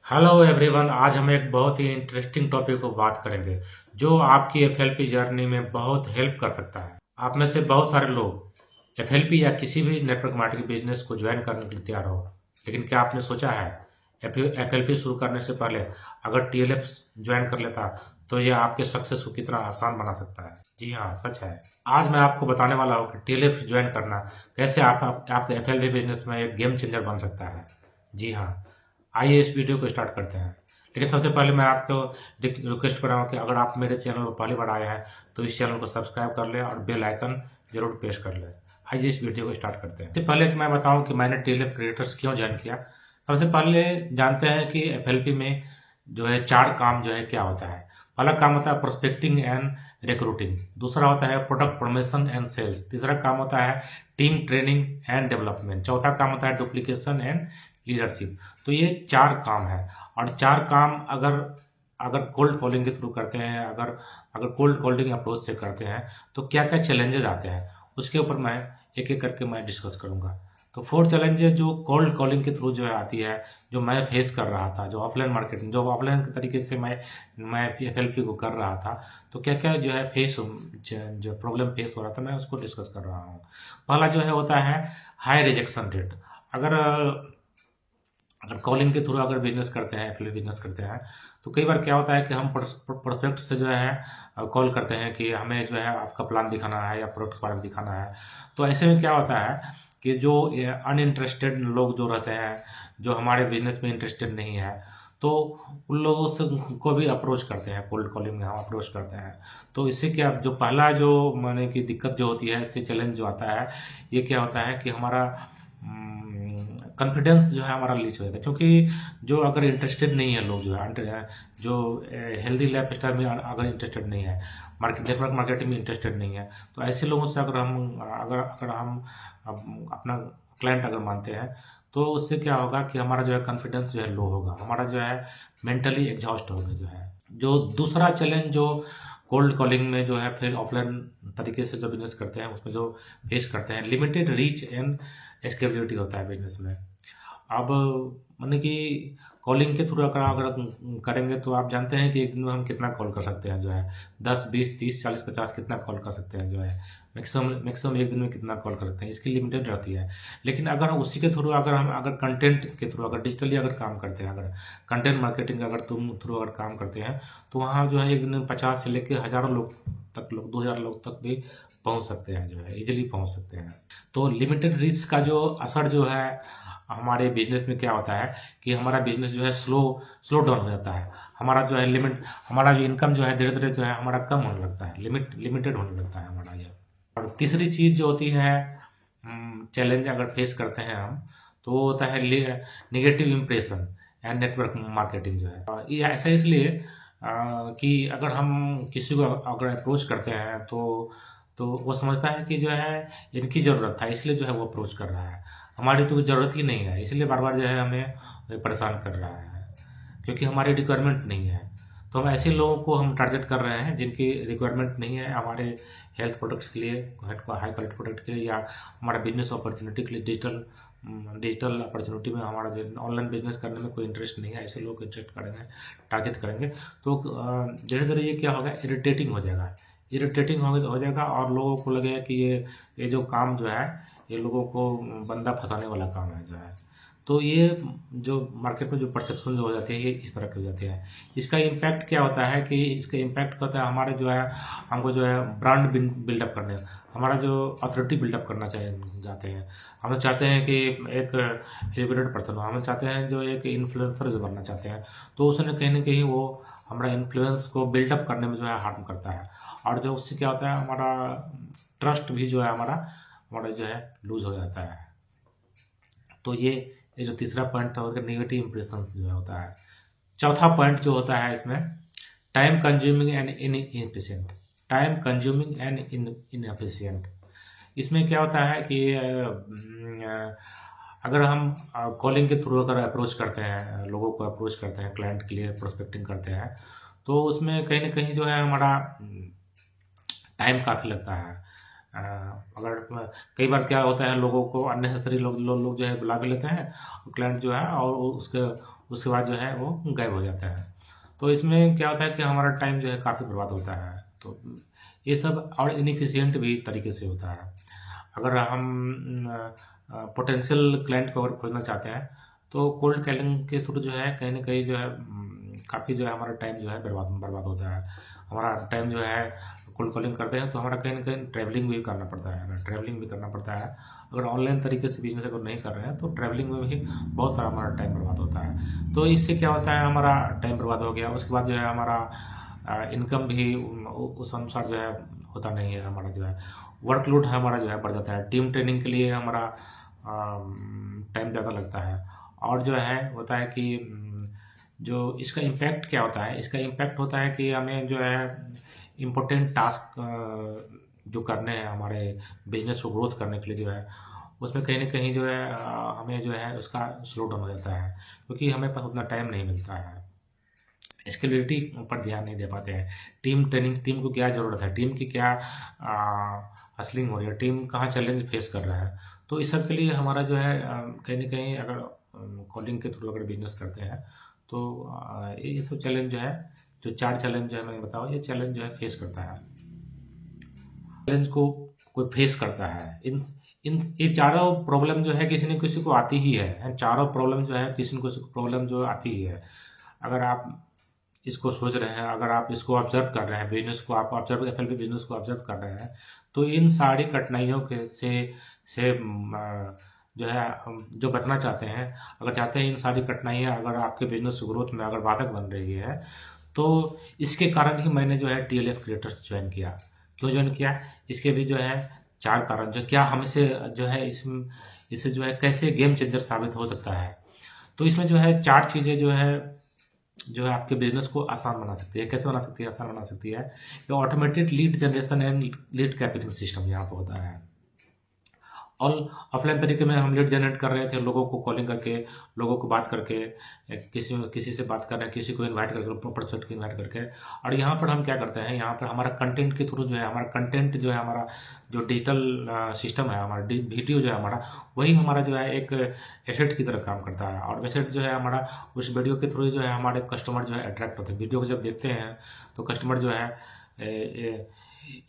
Hello everyone. आज हम एक बहुत ही इंटरेस्टिंग टॉपिक को बात करेंगे जो आपकी एफएलपी जर्नी में बहुत हेल्प कर सकता है। आप में से बहुत सारे लोग एफएलपी या किसी भी नेटवर्क मार्केटिंग बिजनेस को ज्वाइन करने के लिए तैयार हो, लेकिन क्या आपने सोचा है एफएलपी शुरू करने से पहले अगर टीएलएफ ज्वाइन कर लेता तो यह आपके सक्सेस को कितना आसान बना सकता है। जी हाँ, सच है। आज मैं आपको बताने वाला हूँ कि टीएलएफ ज्वाइन करना कैसे आपके एफएलपी बिजनेस में एक गेम चेंजर बन सकता है। जी हाँ, आइए इस वीडियो को स्टार्ट करते हैं। लेकिन सबसे पहले मैं आपको रिक्वेस्ट कर रहा हूँ कि अगर आप मेरे चैनल पर पहली बार आए हैं तो इस चैनल को सब्सक्राइब कर लें और बेल आइकन जरूर प्रेस कर लें। आइए इस वीडियो को स्टार्ट करते हैं। इससे पहले कि मैं बताऊं कि मैंने टीएलएफ क्रिएटर्स क्यों ज्वाइन किया, सबसे पहले जानते हैं कि एफएलपी में जो है 4 काम जो है क्या होता है। पहला काम होता है प्रोस्पेक्टिंग एंड रिक्रूटिंग, दूसरा होता है प्रोडक्ट प्रमोशन एंड सेल्स, तीसरा काम होता है टीम ट्रेनिंग एंड डेवलपमेंट, चौथा काम होता है डुप्लीकेशन एंड लीडरशिप। तो ये 4 काम है और 4 काम अगर अगर कोल्ड कॉलिंग के थ्रू करते हैं, अगर अगर कोल्ड कॉलिंग अप्रोच से करते हैं तो क्या क्या चैलेंजेस आते हैं उसके ऊपर मैं एक एक करके मैं डिस्कस करूंगा। तो 4 चैलेंजेस जो कोल्ड कॉलिंग के थ्रू जो है आती है, जो मैं फेस कर रहा था, जो ऑफलाइन मार्केटिंग, जो ऑफलाइन के तरीके से मैं एफएलपी को कर रहा था, तो क्या क्या जो है जो प्रॉब्लम फेस हो रहा था मैं उसको डिस्कस कर रहा हूँ। पहला जो है होता है हाई रिजेक्शन रेट। अगर अगर कॉलिंग के थ्रू अगर बिजनेस करते हैं, एफिलिएट बिजनेस करते हैं, तो कई बार क्या होता है कि हम प्रोस्पेक्ट से जो है कॉल करते हैं कि हमें जो है आपका प्लान दिखाना है या प्रोडक्ट के बारे में दिखाना है। तो ऐसे में क्या होता है कि जो अनइंटरेस्टेड लोग जो रहते हैं, जो हमारे बिजनेस में इंटरेस्टेड नहीं है, तो उन लोगों से को भी अप्रोच करते हैं, कोल्ड कॉलिंग में हम अप्रोच करते हैं। तो इससे क्या, जो पहला जो माने कि दिक्कत जो होती है, इससे चैलेंज जो आता है, ये क्या होता है कि हमारा कॉन्फिडेंस जो है हमारा लीच हो जाता है। क्योंकि जो अगर इंटरेस्टेड नहीं है लोग, जो हेल्दी लाइफ स्टाइल में अगर इंटरेस्टेड नहीं है, नेटवर्क मार्केटिंग में इंटरेस्टेड नहीं है, तो ऐसे लोगों से अगर हम अपना क्लाइंट अगर मानते हैं, तो उससे क्या होगा कि हमारा जो है कॉन्फिडेंस जो है लो होगा, हमारा जो है मेंटली एग्जॉस्ट होगा। जो दूसरा चैलेंज जो कोल्ड कॉलिंग में जो है फिर ऑफलाइन तरीके से जो बिजनेस करते हैं उसमें जो फेस करते हैं, लिमिटेड रीच एंड स्केलेबिलिटी होता है बिजनेस में। अब माने कि कॉलिंग के थ्रू अगर अगर करेंगे तो आप जानते हैं कि एक दिन में हम कितना कॉल कर सकते हैं, जो है 10 20 30 40 50 कितना कॉल कर सकते हैं, जो है मैक्सिमम मैक्सिमम एक दिन में कितना कॉल कर सकते हैं, इसकी लिमिटेड रहती है। लेकिन अगर उसी के थ्रू अगर कंटेंट के थ्रू अगर डिजिटली अगर काम करते हैं, अगर कंटेंट मार्केटिंग अगर तुम थ्रू अगर काम करते हैं, तो वहाँ जो है एक दिन में 50 से लेकर हज़ारों लोग 2000 लोग तक भी पहुँच सकते हैं, जो है इजीली पहुँच सकते हैं। तो लिमिटेड रिस्क का जो असर जो है हमारे बिजनेस में क्या होता है कि हमारा बिजनेस जो है स्लो डाउन हो जाता है। हमारा जो है हमारा जो इनकम जो है धीरे धीरे जो है हमारा कम होने लगता है, लिमिटेड होने लगता है हमारा ये। और तीसरी चीज़ जो होती है, चैलेंज अगर फेस करते हैं हम, तो वो होता है negative impression and network marketing जो है। ये ऐसा इसलिए कि अगर हम किसी को अगर अप्रोच करते हैं तो वो समझता है कि जो है इनकी ज़रूरत था इसलिए जो है वो अप्रोच कर रहा है, हमारी तो ज़रूरत ही नहीं है इसलिए बार बार जो है हमें परेशान कर रहा है, क्योंकि हमारी रिक्वायरमेंट नहीं है। तो हम ऐसे लोगों को हम टारगेट कर रहे हैं जिनकी रिक्वायरमेंट नहीं है हमारे हेल्थ प्रोडक्ट्स के लिए, हाई क्वालिटी प्रोडक्ट के लिए, या हमारा बिजनेस अपॉर्चुनिटी के लिए, डिजिटल अपॉर्चुनिटी में हमारा जो ऑनलाइन बिजनेस करने में कोई इंटरेस्ट नहीं है, ऐसे लोग इंटरेस्ट करेंगे, टारगेट करेंगे। तो धीरे धीरे ये क्या होगा, इरिटेटिंग हो जाएगा और लोगों को लगेगा कि ये जो काम जो है ये लोगों को बंदा फंसाने वाला काम है, जो है। तो ये जो मार्केट में जो परसेप्शन जो हो जाती है ये इस तरह की हो जाती है। इसका इम्पैक्ट क्या होता है कि इसका इम्पैक्ट होता है हमारे जो है, हमको जो है ब्रांड बिल्डअप करने, हमारा जो अथॉरिटी बिल्डअप करना चाहते हैं। हम चाहते हैं कि एक एजुकेटेड पर्सन हो, हम चाहते हैं जो एक इन्फ्लुएंसर जो बनना चाहते हैं, तो उसने कहीं ना कहीं वो हमारा इन्फ्लुएंस को बिल्डअप करने में जो है हार्म करता है। और जो उससे क्या होता है, हमारा ट्रस्ट भी जो है हमारा हमारा जो है लूज हो जाता है। तो ये जो तीसरा पॉइंट था उसका नेगेटिव इंप्रेशन जो होता है। चौथा पॉइंट जो होता है इसमें टाइम कंज्यूमिंग एंड इनएफिशिएंट। इसमें क्या होता है कि अगर हम कॉलिंग के थ्रू अगर अप्रोच करते हैं, लोगों को अप्रोच करते हैं, क्लाइंट के लिए प्रोस्पेक्टिंग करते हैं, तो उसमें कहीं ना कहीं जो है हमारा टाइम काफ़ी लगता है। अगर कई बार क्या होता है, लोगों को अननेसेसरी लोग जो है बुला भी लेते हैं क्लाइंट जो है, और उसके उसके बाद जो है वो गायब हो जाता है। तो इसमें क्या होता है कि हमारा टाइम जो है काफ़ी बर्बाद होता है। तो ये सब और इनएफिशिएंट भी तरीके से होता है। अगर हम पोटेंशियल क्लाइंट को अगर खोजना चाहते हैं तो कोल्ड कॉलिंग के थ्रू जो है कहीं न कहीं जो है काफ़ी जो है हमारा टाइम जो है बर्बाद बर्बाद होता है। हमारा टाइम जो है कोल्ड कॉलिंग करते हैं तो हमारा कहीं न कहीं ट्रैवलिंग भी करना पड़ता है, ट्रैवलिंग भी करना पड़ता है। अगर ऑनलाइन तरीके से बिज़नेस अगर नहीं कर रहे हैं तो ट्रैवलिंग में भी बहुत सारा हमारा टाइम बर्बाद होता है। तो इससे क्या होता है, हमारा टाइम बर्बाद हो गया, उसके बाद जो है हमारा इनकम भी उस अनुसार जो है होता नहीं है। हमारा जो है वर्कलोड है हमारा जो है बढ़ जाता है। टीम ट्रेनिंग के लिए हमारा टाइम ज़्यादा लगता है। और जो है होता है कि जो इसका इम्पैक्ट क्या होता है, इसका इम्पैक्ट होता है कि हमें जो है इम्पोर्टेंट टास्क जो करने हैं हमारे बिजनेस को ग्रोथ करने के लिए जो है उसमें कहीं न कहीं जो है हमें जो है उसका स्लो डाउन हो जाता है, क्योंकि हमें पास उतना टाइम नहीं मिलता है। स्केलेबिलिटी पर ध्यान नहीं दे पाते हैं। टीम ट्रेनिंग, टीम को क्या ज़रूरत है, टीम की क्या हसलिंग हो रही है, टीम कहाँ चैलेंज फेस कर रहा है। तो इस सब के लिए हमारा जो है कहीं न कहीं अगर कॉलिंग के थ्रू अगर बिज़नेस करते हैं तो ये सब चैलेंज जो है, जो 4 चैलेंज जो है मैंने बताया, ये चैलेंज जो है फेस करता है। चैलेंज को कोई फेस करता है। इन इन ये चारों प्रॉब्लम जो है किसी न किसी को आती ही है। चारों प्रॉब्लम जो है किसी न किसी को प्रॉब्लम जो आती ही है। अगर आप इसको सोच रहे हैं, अगर आप इसको ऑब्जर्व कर रहे हैं, बिजनेस को आप ऑब्जर्व एफएलबी बिजनेस को ऑब्जर्व कर रहे हैं, तो इन सारी कठिनाइयों के से जो है हम जो बचना चाहते हैं, अगर चाहते हैं इन सारी कठिनाइयाँ अगर आपके बिजनेस ग्रोथ में अगर बाधक बन रही है, तो इसके कारण ही मैंने जो है टीएलएफ क्रिएटर्स ज्वाइन किया। क्यों ज्वाइन किया? इसके भी जो है 4 कारण जो क्या हमसे जो है इससे जो है कैसे गेम चेंजर साबित हो सकता है। तो इसमें जो है 4 चीज़ें जो है आपके बिजनेस को आसान बना सकती है। कैसे बना सकती है? आसान बना सकती है कि automated lead generation and lead capping system यहाँ पे होता है। और ऑफलाइन तरीके में हम लीड जनरेट कर रहे थे, लोगों को कॉलिंग करके, लोगों को बात करके, किसी से बात कर रहे हैं, किसी को इनवाइट करके, प्रोस्पेक्ट को इनवाइट करके। और यहाँ पर हम क्या करते हैं, यहाँ पर हमारा कंटेंट के थ्रू जो है हमारा कंटेंट जो है हमारा जो डिजिटल सिस्टम है, हमारा वीडियो जो है हमारा, वही हमारा जो है एक एसेट की तरह काम करता है। और एसेट जो है हमारा उस वीडियो के थ्रू जो है हमारे कस्टमर जो है अट्रैक्ट होते हैं। वीडियो को जब देखते हैं तो कस्टमर जो है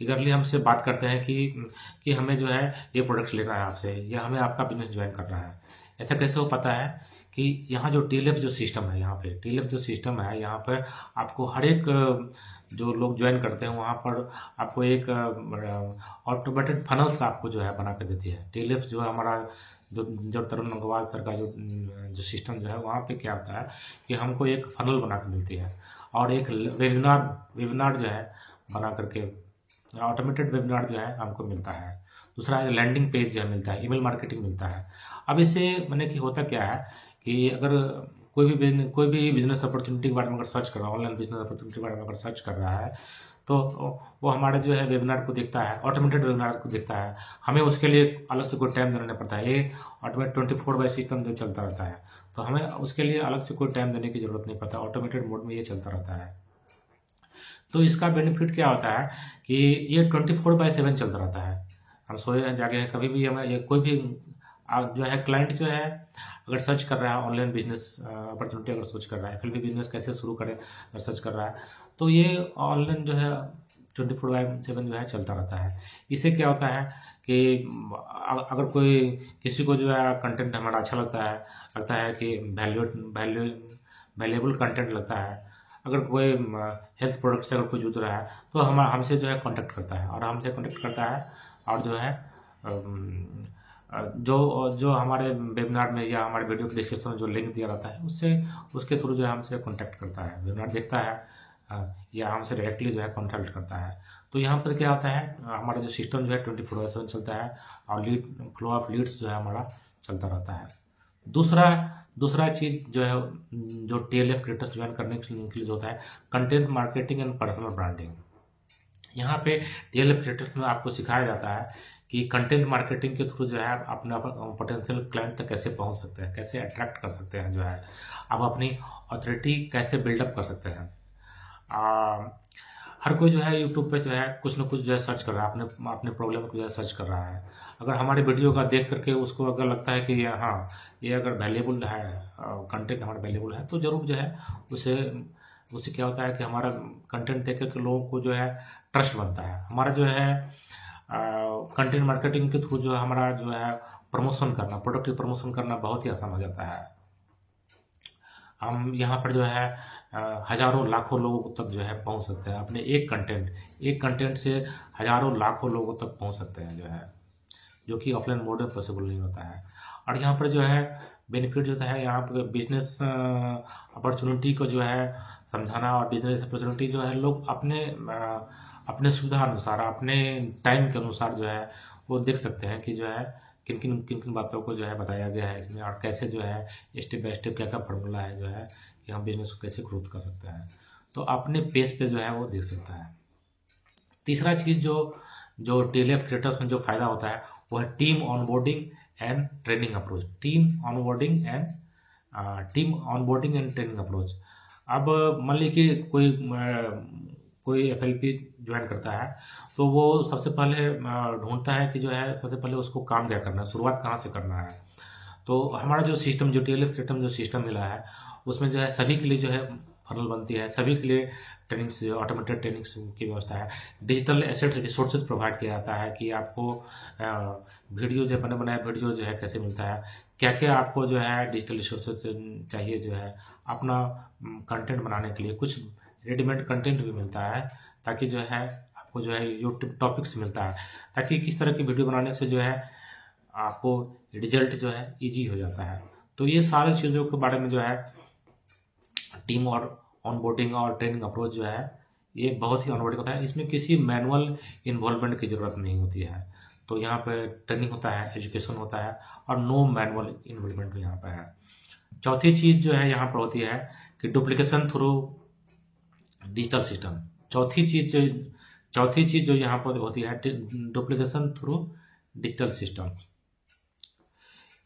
ईगरली हमसे बात करते हैं कि हमें जो है ये प्रोडक्ट लेना है आपसे, या हमें आपका बिजनेस ज्वाइन करना है। ऐसा कैसे हो पाता है कि यहाँ जो टीएलएफ जो सिस्टम है, यहाँ पे टीएलएफ जो सिस्टम है, यहाँ पर आपको हर एक जो लोग ज्वाइन करते हैं वहाँ पर आपको एक ऑटोमेटेड फनल्स आपको जो है बना के देती है। टीएलएफ जो है हमारा जो तरुण गंगवार सर का जो सिस्टम जो है, वहाँ पे क्या होता है कि हमको एक फनल बना के मिलती है और एक वेबिनार जो है बना करके ऑटोमेटेड वेबिनार जो है हमको मिलता है। दूसरा है लैंडिंग पेज जो है मिलता है, ईमेल मार्केटिंग मिलता है। अब इससे मैंने कि होता क्या है कि अगर कोई भी बिजनेस अपॉर्चुनिटी के बारे में अगर सर्च कर रहा है, ऑनलाइन बिजनेस अपॉर्चुनिटी के बारे में अगर सर्च कर रहा है, तो वो हमारे जो है वेबिनार को देखता है, ऑटोमेटेड वेबिनार को देखता है। हमें उसके लिए अलग से कोई टाइम देना पड़ता है। ये ऑटोमेटेड 24/7 सिस्टम जो चलता रहता है, तो हमें उसके लिए अलग से कोई टाइम देने की ज़रूरत नहीं पड़ता। ऑटोमेटेड मोड में ये चलता रहता है। तो इसका बेनिफिट क्या होता है कि ये 24/7 चलता रहता है। हम सोए जागे कभी भी हमें ये कोई भी जो है क्लाइंट जो है अगर सर्च कर रहा है ऑनलाइन बिजनेस अपॉर्चुनिटी, अगर सर्च कर रहा है एफएलबी बिजनेस कैसे शुरू करें अगर सर्च कर रहा है, तो ये ऑनलाइन जो है 24/7 जो है चलता रहता है। इससे क्या होता है कि अगर कोई किसी को जो है कंटेंट हमारा अच्छा लगता है कि वैल्यूएबल कंटेंट लगता है, अगर कोई हेल्थ प्रोडक्ट से अगर कोई जुड़ रहा है तो हमसे जो है कांटेक्ट करता है, और हमसे कांटेक्ट करता है और जो है जो हमारे वेबिनार में या हमारे वीडियो के डिस्क्रिप्शन में जो लिंक दिया रहता है उसके थ्रू जो है हमसे कांटेक्ट करता है, वेबिनार देखता है या हमसे डायरेक्टली जो है कंसल्ट करता है। तो यहाँ पर क्या होता है, हमारा जो सिस्टम जो है 24/7 चलता है और फ्लो ऑफ लीड्स जो है हमारा चलता रहता है। दूसरा चीज़ जो है जो टीएलएफ क्रिएटर्स ज्वाइन करने के लिए होता है content marketing and personal branding. यहाँ पे टीएलएफ क्रिएटर्स में आपको सिखाया जाता है कि कंटेंट मार्केटिंग के थ्रू जो है आप अपना पोटेंशियल क्लाइंट तक कैसे पहुँच सकते हैं, कैसे अट्रैक्ट कर सकते हैं, जो है आप अपनी अथॉरिटी कैसे बिल्डअप कर सकते हैं। हर कोई जो है यूट्यूब पे जो है कुछ ना कुछ जो है सर्च कर रहा है, अपने प्रॉब्लम को जो है सर्च कर रहा है। अगर हमारे वीडियो का देख करके उसको अगर लगता है कि हाँ ये अगर वैल्यूबल है, कंटेंट हमारा वैल्यूबल है, तो ज़रूर जो है उसे उससे क्या होता है कि हमारा कंटेंट देख करके लोगों को जो है ट्रस्ट बनता है। हमारा जो है कंटेंट मार्केटिंग के थ्रू जो है हमारा जो है प्रमोशन करना, प्रोडक्ट प्रमोशन करना बहुत ही आसान हो जाता है। हम यहाँ पर जो है हज़ारों लाखों लोगों तक जो है पहुँच सकते हैं अपने एक कंटेंट से हज़ारों लाखों लोगों तक पहुँच सकते हैं जो है, जो कि ऑफलाइन मोड में पॉसिबल नहीं होता है। और यहाँ पर जो है बेनिफिट जो है यहाँ पर बिजनेस अपॉर्चुनिटी को जो है समझाना, और बिजनेस अपॉर्चुनिटी जो है लोग अपने सुविधा अनुसार, अपने टाइम के अनुसार जो है वो देख सकते हैं कि जो है किन किन बातों को जो है बताया गया है इसमें, और कैसे जो है स्टेप बाय स्टेप क्या फार्मूला है जो है कि हम बिजनेस को कैसे ग्रोथ कर सकते हैं, तो अपने पेज पे जो है वो देख सकता है। तीसरा चीज़ जो टीएलएफ क्रिएटर्स में जो फ़ायदा होता है वो है team onboarding and training approach. Team onboarding and training approach. अब मान लीजिए कि कोई एफएलपी ज्वाइन करता है, तो वो सबसे पहले ढूंढता है कि जो है सबसे पहले उसको काम क्या करना है, शुरुआत कहाँ से करना है। तो हमारा जो सिस्टम, जो टीएलएफ क्रिएटर जो सिस्टम मिला है, उसमें जो है सभी के लिए जो है फनल बनती है, सभी के लिए ट्रेनिंग्स, ऑटोमेटेड ट्रेनिंग्स की व्यवस्था है। डिजिटल एसेट्स रिसोर्सेज प्रोवाइड किया जाता है कि आपको वीडियो जो बने बनाए वीडियो जो है कैसे मिलता है, क्या क्या आपको जो है डिजिटल रिसोर्सेज चाहिए जो है अपना कंटेंट बनाने के लिए। कुछ रेडीमेड कंटेंट भी मिलता है ताकि जो है आपको जो है यूट्यूब टॉपिक्स मिलता है, ताकि किस तरह की वीडियो बनाने से जो है आपको रिजल्ट जो है ईजी हो जाता है। तो ये सारी चीज़ों के बारे में जो है टीम और ऑनबोर्डिंग और ट्रेनिंग अप्रोच जो है ये बहुत ही ऑनबोर्डिंग होता है। इसमें किसी मैनुअल इन्वॉल्वमेंट की ज़रूरत नहीं होती है। तो यहाँ पे ट्रेनिंग होता है, एजुकेशन होता है, और नो मैनुअल इन्वॉल्वमेंट यहाँ पे है। चौथी चीज़ जो है यहाँ पर होती है कि डुप्लीकेशन थ्रू डिजिटल सिस्टम। चौथी चीज़ जो यहाँ पर होती है डुप्लीकेशन थ्रू डिजिटल सिस्टम।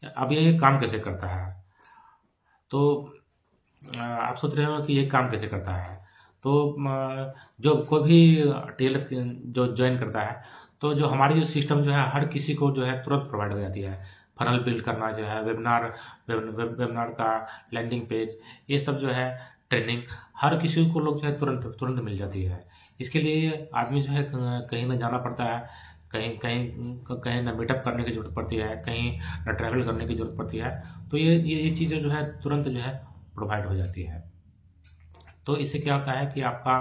अब ये काम कैसे करता है, तो आप सोच रहे हो कि ये काम कैसे करता है। तो जो कोई भी टीएलएफ जो ज्वाइन करता है, तो जो हमारी जो सिस्टम जो है हर किसी को जो है तुरंत प्रोवाइड हो जाती है। फनल बिल्ड करना जो है, वेबिनार का लैंडिंग पेज, ये सब जो है ट्रेनिंग हर किसी को लोग जो है तुरंत मिल जाती है। इसके लिए आदमी जो है कहीं ना जाना पड़ता है, कहीं ना मीटअप करने की ज़रूरत पड़ती है, कहीं ना ट्रैवल करने की ज़रूरत पड़ती है। तो ये चीज़ें जो है तुरंत जो है प्रोवाइड हो जाती है। तो इससे क्या होता है कि आपका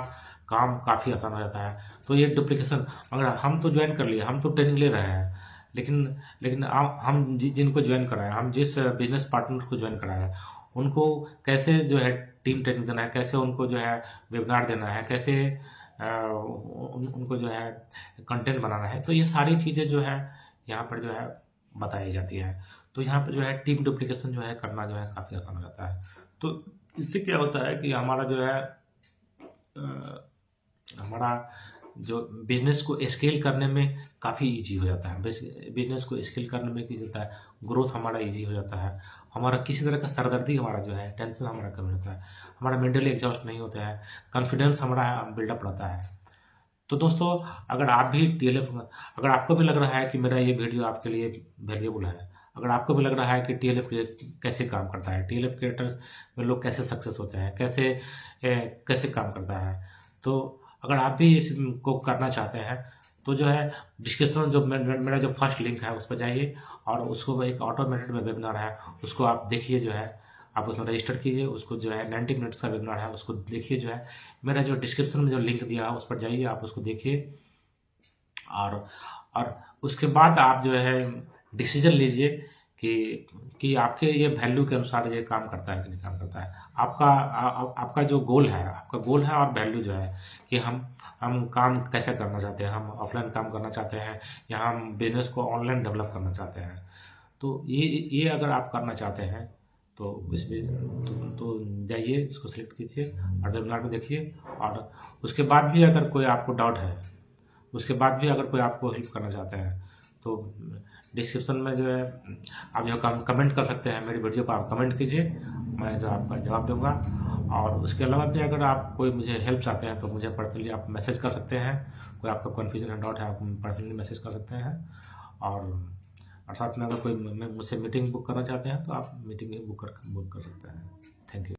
काम काफ़ी आसान हो जाता है। तो ये डुप्लीकेशन, अगर हम तो ज्वाइन कर लिए, हम तो ट्रेनिंग ले रहे हैं, लेकिन हम जिनको ज्वाइन कराएं, हम जिस बिजनेस पार्टनर को ज्वाइन कराएं, उनको कैसे जो है टीम ट्रेनिंग देना है, कैसे उनको जो है वेबिनार देना है, कैसे उनको जो है कंटेंट बनाना है, तो ये सारी चीज़ें जो है यहाँ पर जो है बताई जाती है। तो यहाँ पर जो है टीम डुप्लीकेशन जो है करना जो है काफ़ी आसान हो जाता है। तो इससे क्या होता है कि हमारा जो है हमारा जो बिजनेस को स्केल करने में काफ़ी इजी हो जाता है। बिजनेस को स्केल करने में क्या होता है, ग्रोथ हमारा इजी हो जाता है। हमारा किसी तरह का सरदर्दी, हमारा जो है टेंशन हमारा कम होता है, हमारा मेंटली एग्जॉस्ट नहीं होता है, कॉन्फिडेंस हमारा बिल्डअप रहता है। तो दोस्तों, अगर आप भी अगर आपको भी लग रहा है कि मेरा ये वीडियो आपके लिए वैल्यूएबल है, अगर आपको भी लग रहा है कि टीएलएफ कैसे काम करता है, टीएलएफ क्रिएटर्स में लोग कैसे सक्सेस होते हैं, कैसे काम करता है, तो अगर आप भी इसको करना चाहते हैं तो जो है डिस्क्रिप्शन जो मेरा जो फर्स्ट लिंक है उस पर जाइए, और उसको एक ऑटोमेटेड वेबिनार है उसको आप देखिए, जो है आप उसमें रजिस्टर कीजिए। उसको जो है 90 मिनट्स का वेबिनार है, उसको देखिए। जो है मेरा जो डिस्क्रिप्शन में जो लिंक दिया है उस पर जाइए, आप उसको देखिए, और उसके बाद आप जो है डिसीजन लीजिए कि आपके ये वैल्यू के अनुसार ये काम करता है कि नहीं काम करता है। आपका जो गोल है, आपका गोल है और वैल्यू जो है कि हम काम कैसे करना चाहते हैं, हम ऑफलाइन काम करना चाहते हैं या हम बिजनेस को ऑनलाइन डेवलप करना चाहते हैं। तो ये अगर आप करना चाहते हैं तो इसमें तो जाइए, इसको सिलेक्ट कीजिए और वेबिनार में देखिए। और उसके बाद भी अगर कोई आपको डाउट है, उसके बाद भी अगर कोई आपको हेल्प करना चाहते हैं, तो डिस्क्रिप्शन में जो है आप जो कमेंट कर सकते हैं, मेरी वीडियो पर आप कमेंट कीजिए, मैं जो आपका जवाब दूंगा। और उसके अलावा भी अगर आप कोई मुझे हेल्प चाहते हैं तो मुझे पर्सनली आप मैसेज कर सकते हैं। कोई आपका कन्फ्यूजन है, डाउट है, आप पर्सनली मैसेज कर सकते हैं। और और साथ में अगर कोई मुझसे मीटिंग बुक करना चाहते हैं तो आप मीटिंग भी बुक कर सकते हैं। Thank you.